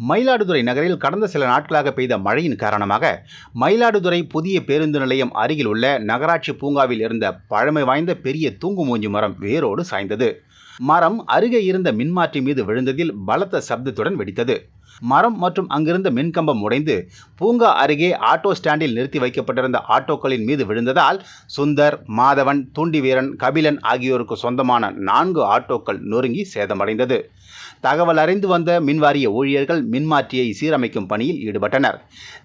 மயிலாடுதுறை நகரில் கடந்த சில நாட்களாக பெய்த மழையின் காரணமாக மயிலாடுதுறை புதிய பேருந்து நிலையம் அருகில் உள்ள நகராட்சி பூங்காவில் இருந்த பழமை வாய்ந்த பெரிய தூங்குமூஞ்சி மரம் வேரோடு சாய்ந்தது. மரம் அருகே இருந்த மின்மாற்றி மீது விழுந்ததில் பலத்த சப்தத்துடன் வெடித்தது. மரம் மற்றும் அங்கிருந்த மின்கம்பம் உடைந்து பூங்கா அருகே ஆட்டோ ஸ்டாண்டில் நிறுத்தி வைக்கப்பட்டிருந்த ஆட்டோக்களின் மீது விழுந்ததால் சுந்தர், மாதவன், தூண்டிவீரன், கபிலன் ஆகியோருக்கு சொந்தமான 4 ஆட்டோக்கள் நொறுங்கி சேதமடைந்தது. தகவல் அறிந்து வந்த மின்வாரிய ஊழியர்கள் மின்மாற்றியை சீரமைக்கும் பணியில் ஈடுபட்டனர்.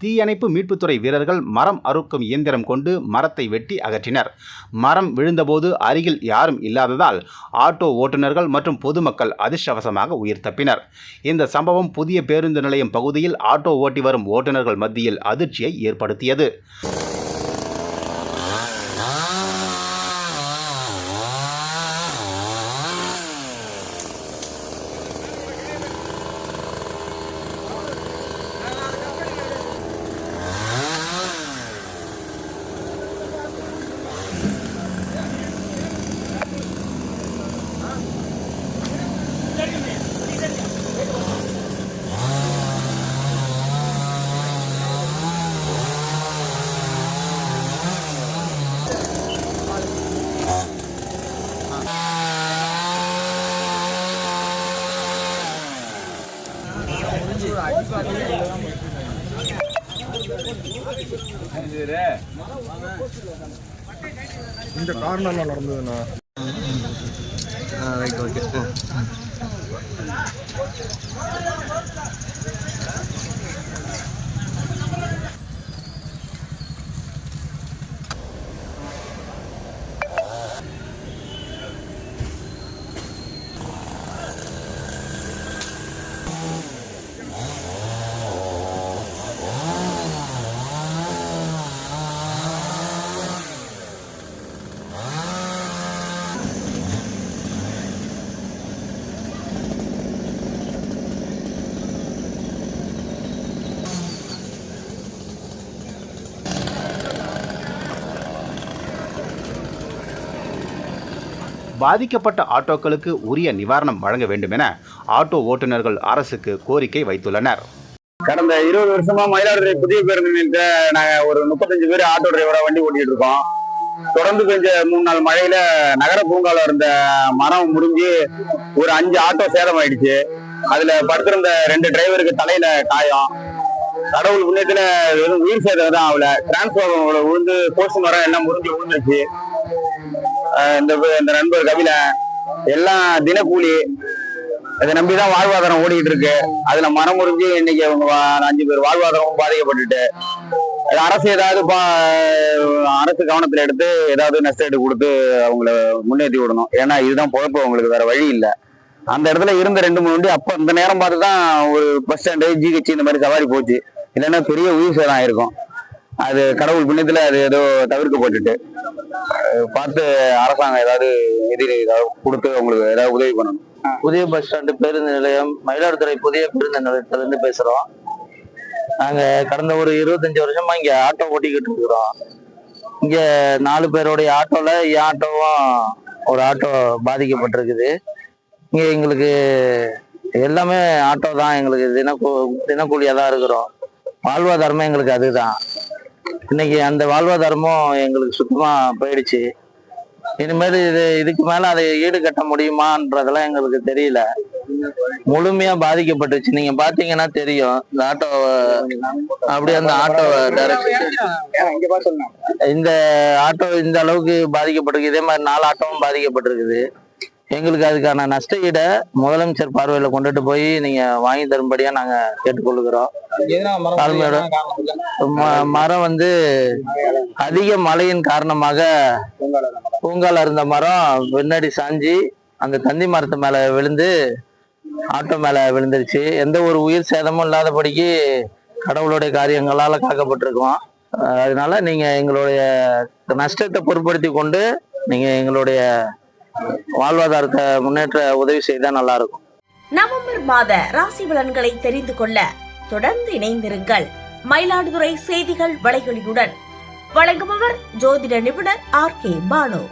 தீயணைப்பு மீட்புத்துறை வீரர்கள் மரம் அறுக்கும் இயந்திரம் கொண்டு மரத்தை வெட்டி அகற்றினர். மரம் விழுந்தபோது அருகில் யாரும் இல்லாததால் ஆட்டோ ஓட்டுநர்கள் மற்றும் பொதுமக்கள் அதிர்ஷ்டவசமாக உயிர் தப்பினர். இந்த சம்பவம் புதிய பேருந்து நிலையம் பகுதியில் ஆட்டோ ஓட்டி வரும் ஓட்டுநர்கள் மத்தியில் அதிர்ச்சியை ஏற்படுத்தியது. இந்த காரணம் நடந்ததுண்ணா. பாதிக்கப்பட்ட ஆட்டோக்களுக்கு உரிய நிவாரணம் வழங்க வேண்டும் என ஆட்டோ ஓட்டுநர்கள் அரசுக்கு கோரிக்கை வைத்துள்ளனர். கடந்த 20 வருஷமா மயிலாடுதுறை புதிய பேருந்து நிலையத்துல நாங்க ஒரு 35 பேர் ஆட்டோ டிரைவரா வண்டி ஓட்டிட்டு இருக்கோம். தொடர்ந்து பெஞ்ச 3 நாள் மழையில நகர பூங்கால இருந்த மரம் முறிஞ்சு ஒரு 5 ஆட்டோ சேதம் ஆயிடுச்சு. அதுல படுத்திருந்த 2 டிரைவருக்கு தலையில காயம். கடவுள் புண்ணியத்துல வெறும் உயிர் சேதம் தான் ஆகல. டிரான்ஸ்பார்மர் விழுந்து போஸ்ட் மரம் எல்லாம் முறிஞ்சு விழுந்துருச்சு. இந்த நண்பர் கபிலன் எல்லாம் தினக்கூலி, அதை நம்பிதான் வாழ்வாதாரம் ஓடிக்கிட்டு இருக்கு. அதுல மரம் முறிஞ்சு இன்னைக்கு அவங்க 5 பேர் வாழ்வாதாரமும் பாதிக்கப்பட்டுட்டு, அரசு ஏதாவது அரசு கவனத்துல எடுத்து ஏதாவது நஷ்டம் கொடுத்து அவங்கள முன்னேற்றி விடணும். ஏன்னா இதுதான் பொழப்பு, அவங்களுக்கு வேற வழி இல்லை. அந்த இடத்துல இருந்த 2-3 வண்டி அப்ப இந்த நேரம் பார்த்துதான் ஒரு பஸ் ஸ்டாண்டு, ஜிஹெச் இந்த மாதிரி சவாரி போச்சு. இல்லைன்னா பெரிய உயிர் சேதம் ஆயிருக்கும். அது கடவுள் புண்ணியத்துல அது ஏதோ தவிர்க்கப்பட்டுட்டு பார்த்து அரசாங்கம் ஏதாவது நிதி ஏதாவது கொடுத்து அவங்களுக்கு ஏதாவது உதவி பண்ணணும். புதிய பஸ் ஸ்டாண்டு பேருந்து நிலையம், மயிலாடுதுறை புதிய பேருந்து நிலையத்திலிருந்து பேசுறோம். நாங்க கடந்த ஒரு 25 வருஷமா இங்க ஆட்டோ ஓட்டிக்கிட்டு இருக்கிறோம். இங்க 4 பேருடைய ஆட்டோல என் ஆட்டோவும் ஒரு ஆட்டோ பாதிக்கப்பட்டிருக்குது. இங்க எங்களுக்கு எல்லாமே ஆட்டோ தான், எங்களுக்கு தினக்கூலியா தான் இருக்கிறோம். வாழ்வாதாரமே எங்களுக்கு அதுதான். இன்னைக்கு அந்த வாழ்வாதாரமும் எங்களுக்கு சுத்தமா போயிடுச்சு. இனிமேல் இதுக்கு மேல அதை ஈடு கட்ட முடியுமான்றதெல்லாம் எங்களுக்கு தெரியல. முழுமையா பாதிக்கப்பட்டுச்சு. நீங்க பாத்தீங்கன்னா தெரியும் இந்த ஆட்டோ, அப்படியே அந்த ஆட்டோ இந்த ஆட்டோ இந்த அளவுக்கு பாதிக்கப்பட்டிருக்கு. இதே மாதிரி 4 ஆட்டோவும் பாதிக்கப்பட்டிருக்குது. எங்களுக்கு அதுக்கான நஷ்ட ஈட முதலமைச்சர் பார்வையில கொண்டுட்டு போய் நீங்க வாங்கி தரும்படியா நாங்க கேட்டுக்கொள்கிறோம். மரம் அதிக மழையின் காரணமாக பூங்கால இருந்த மரம் பின்னாடி சாஞ்சி அந்த தந்தி மரத்து மேல விழுந்து ஆட்டோ மேல விழுந்துருச்சு. எந்த ஒரு உயிர் சேதமும் இல்லாதபடிக்கு கடவுளுடைய காரியங்களால காக்கப்பட்டிருக்கோம். அதனால நீங்க எங்களுடைய நஷ்டத்தை பொருட்படுத்தி கொண்டு நீங்க எங்களுடைய வாழ்வாதாரத்தை முன்னேற்ற உதவி செய்தா நல்லா இருக்கும். நவம்பர் மாத ராசி பலன்களை தெரிந்து கொள்ள தொடர்ந்து இணைந்திருங்கள். மயிலாடுதுறை செய்திகள் வலையொலியுடன் வழங்குபவர் ஜோதிட நிபுணர் RK பானு.